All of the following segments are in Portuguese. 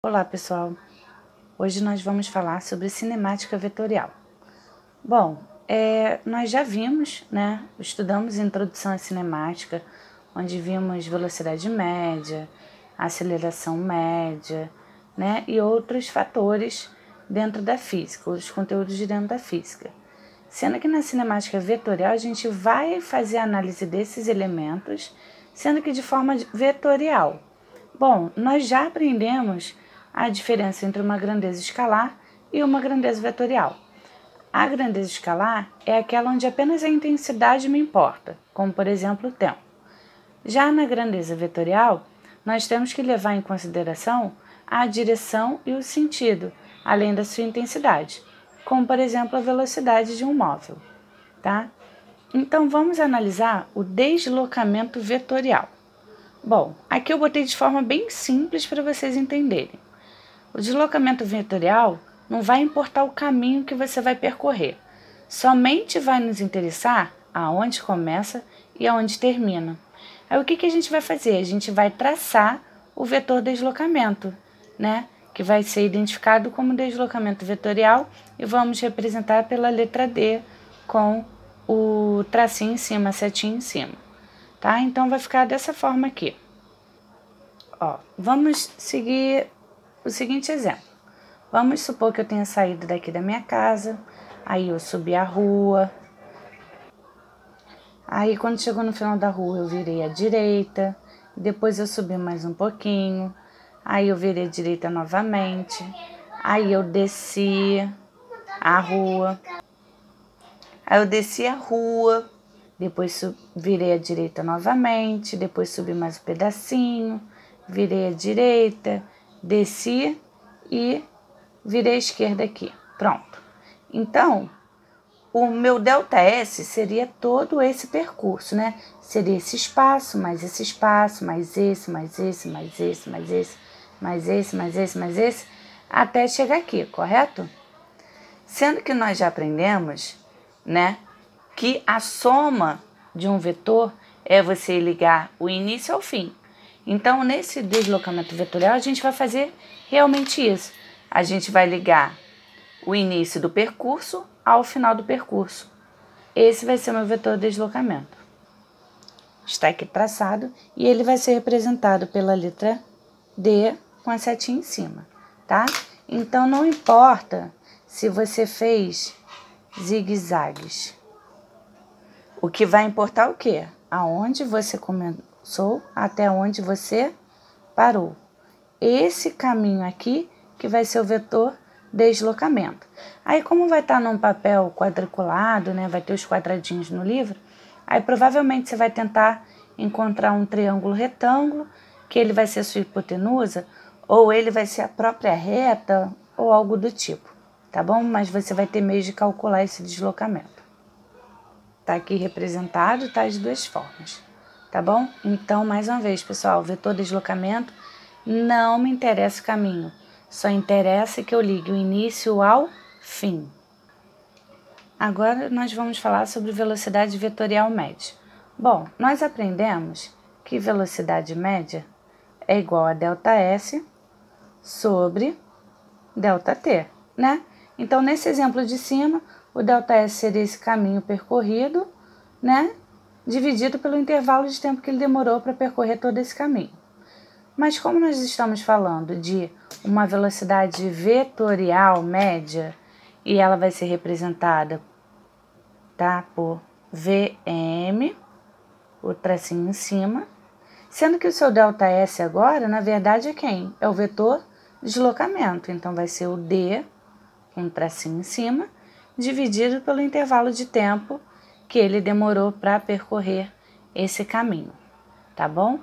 Olá pessoal, hoje nós vamos falar sobre cinemática vetorial. Bom, nós já vimos, estudamos introdução à cinemática, onde vimos velocidade média, aceleração média, e outros fatores dentro da física, os conteúdos de dentro da física. Sendo que na cinemática vetorial a gente vai fazer a análise desses elementos, sendo que de forma vetorial. Bom, nós já aprendemos a diferença entre uma grandeza escalar e uma grandeza vetorial. A grandeza escalar é aquela onde apenas a intensidade me importa, como por exemplo o tempo. Já na grandeza vetorial, nós temos que levar em consideração a direção e o sentido, além da sua intensidade, como por exemplo a velocidade de um móvel, tá? Então vamos analisar o deslocamento vetorial. Bom, aqui eu botei de forma bem simples para vocês entenderem. O deslocamento vetorial não vai importar o caminho que você vai percorrer, somente vai nos interessar aonde começa e aonde termina. Aí o que a gente vai fazer? A gente vai traçar o vetor deslocamento, que vai ser identificado como deslocamento vetorial e vamos representar pela letra D com o tracinho em cima, a setinha em cima. Tá? Então vai ficar dessa forma aqui. Ó, vamos seguir o seguinte exemplo. Vamos supor que eu tenha saído daqui da minha casa, aí eu subi a rua. Aí quando chegou no final da rua eu virei à direita, depois eu subi mais um pouquinho, aí eu virei à direita novamente, aí eu desci a rua. Depois virei à direita novamente, depois subi mais um pedacinho, virei à direita, desci e virei à esquerda aqui. Pronto. Então, o meu ΔS seria todo esse percurso, Seria esse espaço, mais esse espaço, mais esse, mais esse, mais esse, mais esse, mais esse, mais esse, mais esse, até chegar aqui, correto? Sendo que nós já aprendemos, que a soma de um vetor é você ligar o início ao fim. Então, nesse deslocamento vetorial, a gente vai fazer realmente isso. A gente vai ligar o início do percurso ao final do percurso. Esse vai ser o meu vetor de deslocamento. Está aqui traçado e ele vai ser representado pela letra D com a setinha em cima, tá? Então, não importa se você fez zigue-zagues. O que vai importar é o quê? Aonde você começou até onde você parou. Esse caminho aqui que vai ser o vetor deslocamento. Aí como vai estar num papel quadriculado, vai ter os quadradinhos no livro, aí provavelmente você vai tentar encontrar um triângulo retângulo, que ele vai ser sua hipotenusa, ou ele vai ser a própria reta, ou algo do tipo, tá bom? Mas você vai ter meios de calcular esse deslocamento. Tá aqui representado, tá as duas formas, tá bom? Então, mais uma vez, pessoal, vetor deslocamento, não me interessa o caminho, só interessa que eu ligue o início ao fim. Agora, nós vamos falar sobre velocidade vetorial média. Bom, nós aprendemos que velocidade média é igual a ΔS sobre ΔT, Então, nesse exemplo de cima, o ΔS seria esse caminho percorrido, dividido pelo intervalo de tempo que ele demorou para percorrer todo esse caminho. Mas como nós estamos falando de uma velocidade vetorial média, e ela vai ser representada, por Vm, o tracinho em cima, sendo que o seu ΔS agora, na verdade, é quem? É o vetor deslocamento. Então, vai ser o D, um tracinho em cima, dividido pelo intervalo de tempo que ele demorou para percorrer esse caminho, tá bom?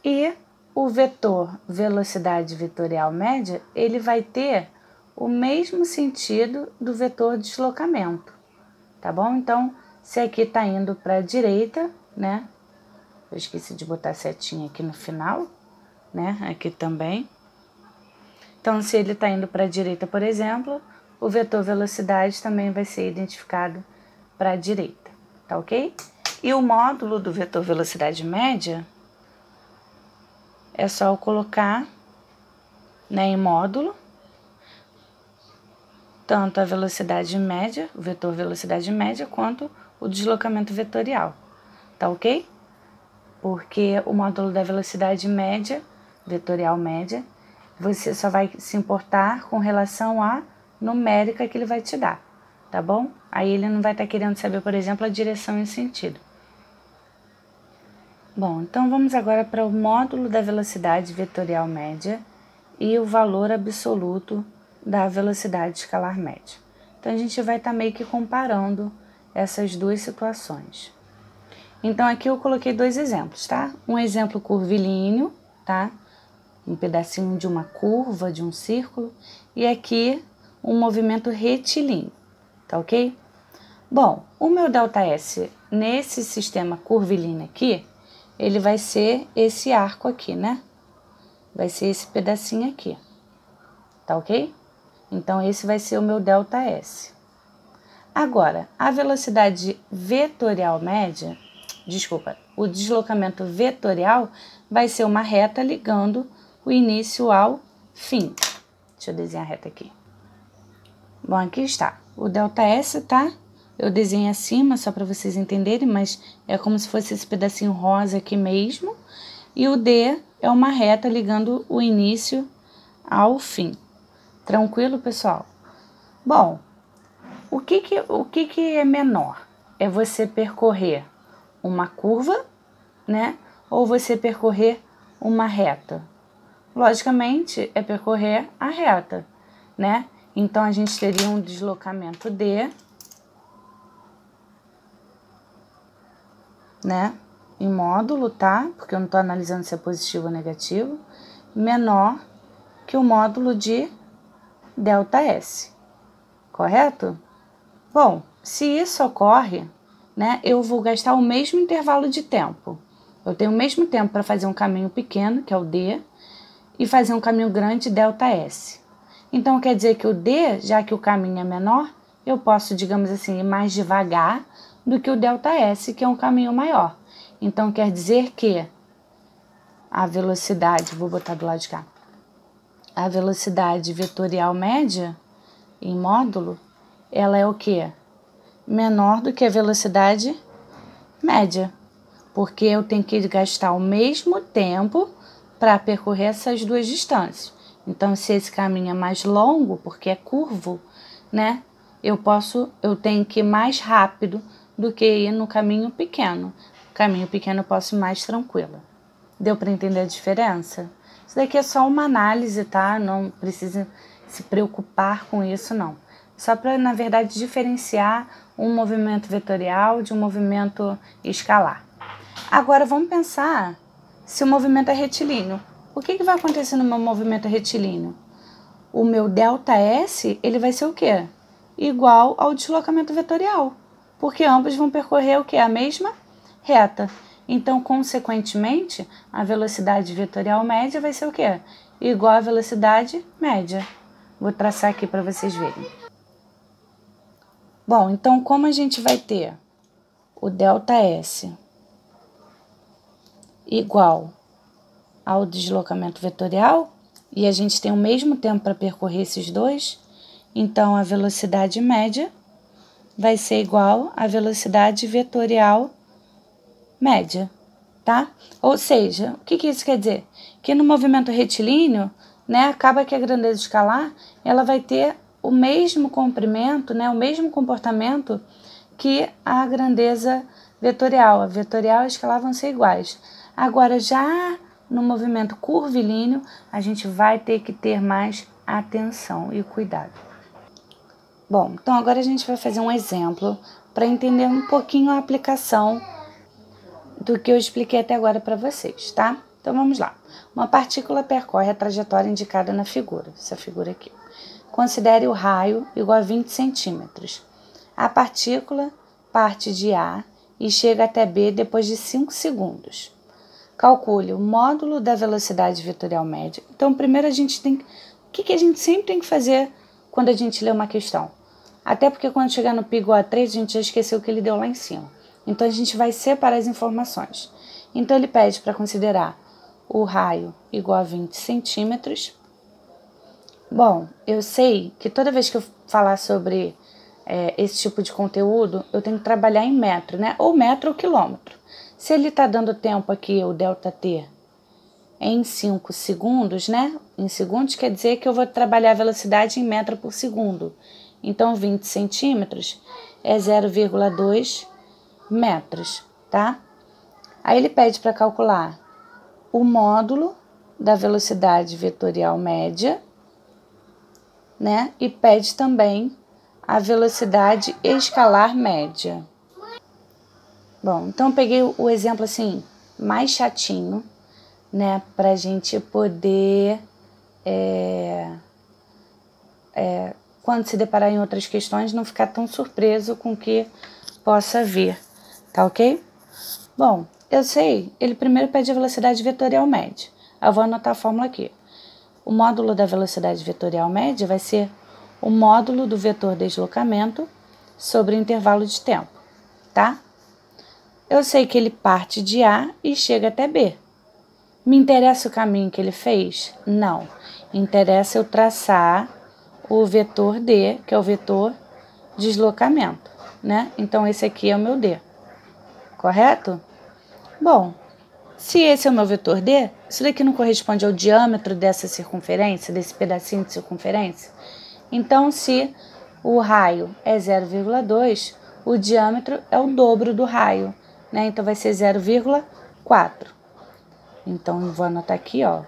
E o vetor velocidade vetorial média, ele vai ter o mesmo sentido do vetor deslocamento, tá bom? Então, se aqui está indo para a direita, eu esqueci de botar a setinha aqui no final, aqui também. Então, se ele está indo para a direita, por exemplo, o vetor velocidade também vai ser identificado para a direita, tá ok? E o módulo do vetor velocidade média é só eu colocar né, em módulo, tanto a velocidade média, o vetor velocidade média, quanto o deslocamento vetorial, tá ok? Porque o módulo da velocidade média, vetorial média, você só vai se importar com relação à numérica que ele vai te dar, tá bom? Aí ele não vai estar querendo saber, por exemplo, a direção e o sentido. Bom, então vamos agora para o módulo da velocidade vetorial média e o valor absoluto da velocidade escalar média. Então a gente vai estar meio que comparando essas duas situações. Então aqui eu coloquei dois exemplos, tá? Um exemplo curvilíneo, tá? Um pedacinho de uma curva, de um círculo, e aqui um movimento retilíneo, tá ok? Bom, o meu ΔS nesse sistema curvilíneo aqui, ele vai ser esse arco aqui, né? Vai ser esse pedacinho aqui, tá ok? Então, esse vai ser o meu ΔS. Agora, a velocidade vetorial média, desculpa, o deslocamento vetorial vai ser uma reta ligando o início ao fim. Deixa eu desenhar a reta aqui. Bom, aqui está. O ΔS, tá? Eu desenho acima só para vocês entenderem, mas é como se fosse esse pedacinho rosa aqui mesmo. E o D é uma reta ligando o início ao fim. Tranquilo, pessoal? Bom, o que é menor? É você percorrer uma curva, né? Ou você percorrer uma reta? Logicamente, é percorrer a reta, né? Então, a gente teria um deslocamento D, né? Em módulo, tá? Porque eu não estou analisando se é positivo ou negativo, menor que o módulo de ΔS, correto? Bom, se isso ocorre, né, eu vou gastar o mesmo intervalo de tempo. Eu tenho o mesmo tempo para fazer um caminho pequeno, que é o D, e fazer um caminho grande, ΔS. Então, quer dizer que o D, já que o caminho é menor, eu posso, digamos assim, ir mais devagar do que o ΔS, que é um caminho maior. Então, quer dizer que a velocidade, vou botar do lado de cá, a velocidade vetorial média em módulo, ela é o quê? Menor do que a velocidade média, porque eu tenho que gastar o mesmo tempo para percorrer essas duas distâncias. Então, se esse caminho é mais longo, porque é curvo, né? Eu tenho que ir mais rápido do que ir no caminho pequeno. O caminho pequeno eu posso ir mais tranquila. Deu para entender a diferença? Isso daqui é só uma análise, tá? Não precisa se preocupar com isso, não. Só para, na verdade, diferenciar um movimento vetorial de um movimento escalar. Agora, vamos pensar se o movimento é retilíneo. O que vai acontecer no meu movimento retilíneo? O meu ΔS, ele vai ser o quê? Igual ao deslocamento vetorial, porque ambos vão percorrer o quê? A mesma reta. Então, consequentemente, a velocidade vetorial média vai ser o quê? Igual à velocidade média. Vou traçar aqui para vocês verem. Bom, então como a gente vai ter o ΔS igual ao deslocamento vetorial, e a gente tem o mesmo tempo para percorrer esses dois, então a velocidade média vai ser igual à velocidade vetorial média, tá? Ou seja, o que isso quer dizer? Que no movimento retilíneo, né, acaba que a grandeza escalar, ela vai ter o mesmo comprimento, né, o mesmo comportamento que a grandeza vetorial. A vetorial e a escalar vão ser iguais. Agora, já no movimento curvilíneo, a gente vai ter que ter mais atenção e cuidado. Bom, então agora a gente vai fazer um exemplo para entender um pouquinho a aplicação do que eu expliquei até agora para vocês, tá? Então vamos lá. Uma partícula percorre a trajetória indicada na figura, essa figura aqui. Considere o raio igual a 20 centímetros. A partícula parte de A e chega até B depois de 5 segundos. Calcule o módulo da velocidade vetorial média. Então, primeiro a gente tem... O que a gente sempre tem que fazer quando a gente lê uma questão? Até porque quando chegar no pi igual a 3, a gente já esqueceu o que ele deu lá em cima. Então, a gente vai separar as informações. Então, ele pede para considerar o raio igual a 20 centímetros Bom, eu sei que toda vez que eu falar sobre esse tipo de conteúdo, eu tenho que trabalhar em metro, né? Ou metro ou quilômetro. Se ele está dando tempo aqui, o ΔT, em 5 segundos, né? Em segundos quer dizer que eu vou trabalhar a velocidade em metro por segundo. Então, 20 centímetros é 0,2 metros, tá? Aí ele pede para calcular o módulo da velocidade vetorial média, né? E pede também a velocidade escalar média. Bom, então eu peguei o exemplo assim mais chatinho, né, pra gente poder quando se deparar em outras questões não ficar tão surpreso com o que possa vir, tá ok? Bom, eu sei, ele primeiro pede a velocidade vetorial média. Eu vou anotar a fórmula aqui. O módulo da velocidade vetorial média vai ser o módulo do vetor deslocamento sobre o intervalo de tempo, tá? Eu sei que ele parte de A e chega até B. Me interessa o caminho que ele fez? Não. Interessa eu traçar o vetor D, que é o vetor deslocamento, né? Então, esse aqui é o meu D, correto? Bom, se esse é o meu vetor D, isso daqui não corresponde ao diâmetro dessa circunferência, desse pedacinho de circunferência? Então, se o raio é 0,2, o diâmetro é o dobro do raio, né? Então, vai ser 0,4. Então, eu vou anotar aqui, ó,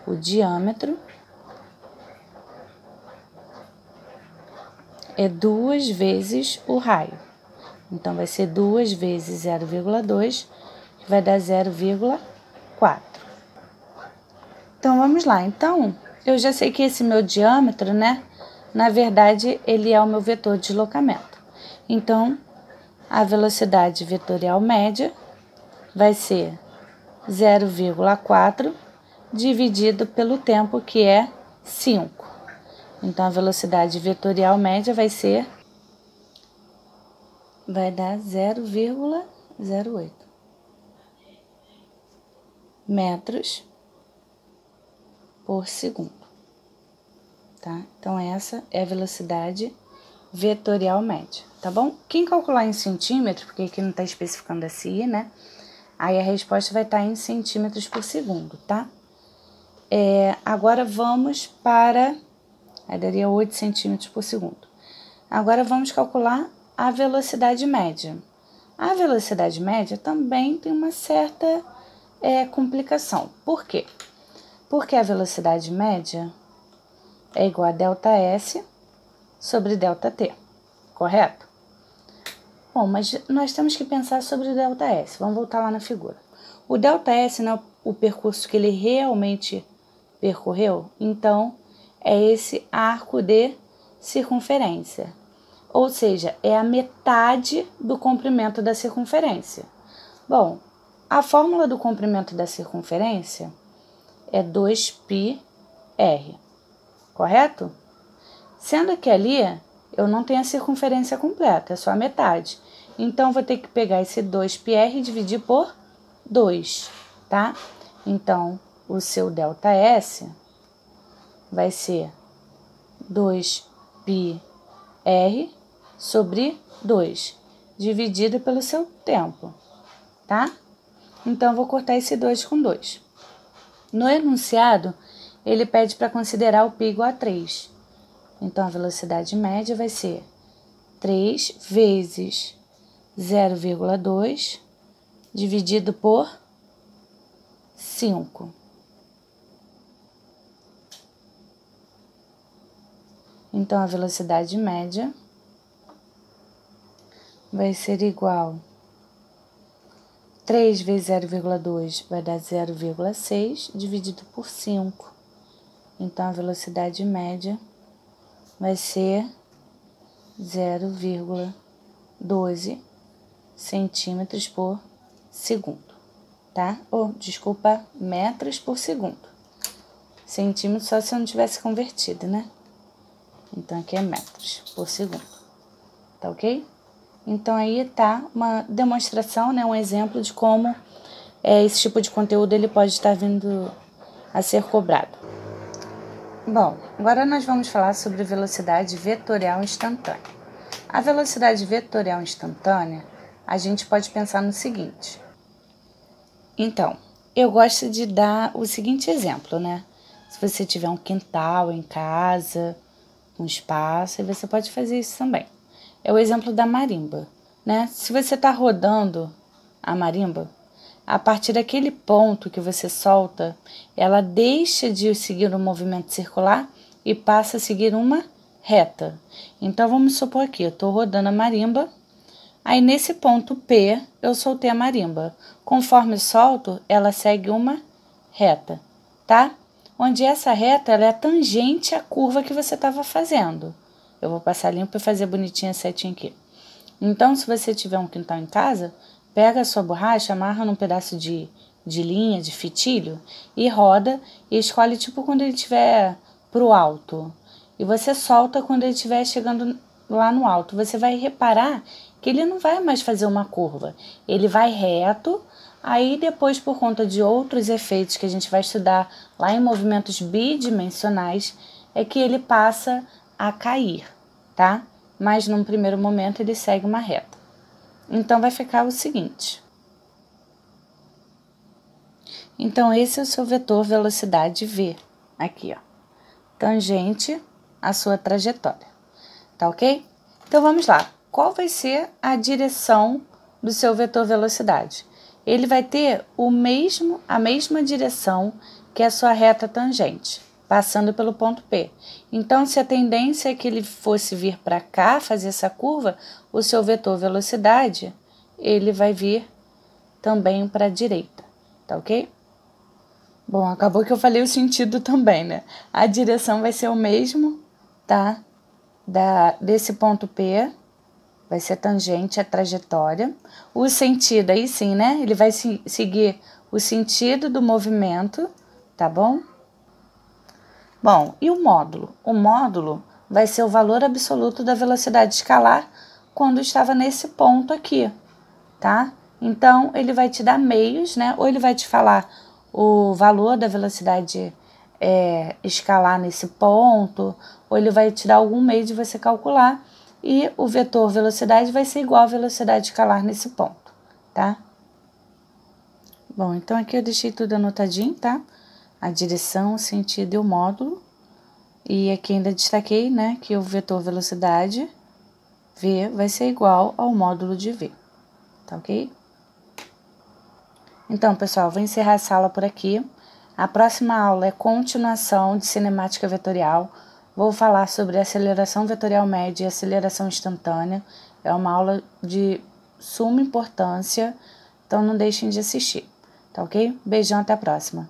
o diâmetro é 2 vezes o raio. Então, vai ser 2 vezes 0,2, que vai dar 0,4. Então, vamos lá. Então, eu já sei que esse meu diâmetro, né, na verdade, ele é o meu vetor de deslocamento. Então, a velocidade vetorial média vai ser 0,4 dividido pelo tempo, que é 5. Então, a velocidade vetorial média vai dar 0,08 metros por segundo, tá? Então, essa é a velocidade vetorial média, tá bom? Quem calcular em centímetro, porque aqui não está especificando a SI, né? Aí a resposta vai estar em centímetros por segundo, tá? Agora vamos para... Aí daria 8 centímetros por segundo. Agora vamos calcular a velocidade média. A velocidade média também tem uma certa complicação. Por quê? Porque a velocidade média é igual a ΔS sobre ΔT, correto? Bom, mas nós temos que pensar sobre o ΔS. Vamos voltar lá na figura. O ΔS não é o percurso que ele realmente percorreu, então é esse arco de circunferência. Ou seja, é a metade do comprimento da circunferência. Bom, a fórmula do comprimento da circunferência é 2πr, correto? Sendo que ali eu não tenho a circunferência completa, é só a metade. Então, vou ter que pegar esse 2πr e dividir por 2, tá? Então, o seu ΔS vai ser 2πr sobre 2, dividido pelo seu tempo, tá? Então, eu vou cortar esse 2 com 2. No enunciado, ele pede para considerar o π igual a 3. Então, a velocidade média vai ser 3 vezes 0,2 dividido por 5. Então, a velocidade média vai ser igual a 3 vezes 0,2 vai dar 0,6 dividido por 5. Então, a velocidade média vai ser 0,12 centímetros por segundo, tá? Desculpa, metros por segundo. Centímetros só se eu não tivesse convertido, né? Então, aqui é metros por segundo, tá ok? Então, aí tá uma demonstração, né? Um exemplo de como esse tipo de conteúdo ele pode estar vindo a ser cobrado. Bom, agora nós vamos falar sobre velocidade vetorial instantânea. A velocidade vetorial instantânea, a gente pode pensar no seguinte. Então, eu gosto de dar o seguinte exemplo, né? Se você tiver um quintal em casa, um espaço, aí você pode fazer isso também. É o exemplo da marimba, né? Se você está rodando a marimba, a partir daquele ponto que você solta, ela deixa de seguir um movimento circular e passa a seguir uma reta. Então, vamos supor aqui, eu estou rodando a marimba, aí nesse ponto P, eu soltei a marimba. Conforme solto, ela segue uma reta, tá? Onde essa reta ela é tangente à curva que você estava fazendo. Eu vou passar limpo e fazer bonitinha certinho aqui. Então, se você tiver um quintal em casa, pega a sua borracha, amarra num pedaço de linha, de fitilho, e roda, e escolhe tipo quando ele estiver pro alto. E você solta quando ele estiver chegando lá no alto. Você vai reparar que ele não vai mais fazer uma curva. Ele vai reto, aí depois, por conta de outros efeitos que a gente vai estudar lá em movimentos bidimensionais, é que ele passa a cair, tá? Mas num primeiro momento ele segue uma reta. Então, vai ficar o seguinte. Então, esse é o seu vetor velocidade V, aqui, ó. Tangente à sua trajetória, tá ok? Então, vamos lá. Qual vai ser a direção do seu vetor velocidade? Ele vai ter a mesma direção que a sua reta tangente, passando pelo ponto P. Então, se a tendência é que ele fosse vir para cá, fazer essa curva, o seu vetor velocidade, ele vai vir também para a direita, tá ok? Bom, acabou que eu falei o sentido também, né? A direção vai ser o mesmo, tá? Desse ponto P, vai ser tangente à trajetória. O sentido, aí sim, né? Ele vai seguir o sentido do movimento, tá bom? Bom, e o módulo? O módulo vai ser o valor absoluto da velocidade escalar quando estava nesse ponto aqui, tá? Então, ele vai te dar meios, né? Ou ele vai te falar o valor da velocidade escalar nesse ponto, ou ele vai te dar algum meio de você calcular, e o vetor velocidade vai ser igual à velocidade escalar nesse ponto, tá? Bom, então aqui eu deixei tudo anotadinho, tá? A direção, o sentido e o módulo. E aqui ainda destaquei, né, que o vetor velocidade V vai ser igual ao módulo de V, tá ok? Então, pessoal, vou encerrar a sala por aqui. A próxima aula é continuação de cinemática vetorial. Vou falar sobre aceleração vetorial média e aceleração instantânea. É uma aula de suma importância, então não deixem de assistir, tá ok? Beijão, até a próxima.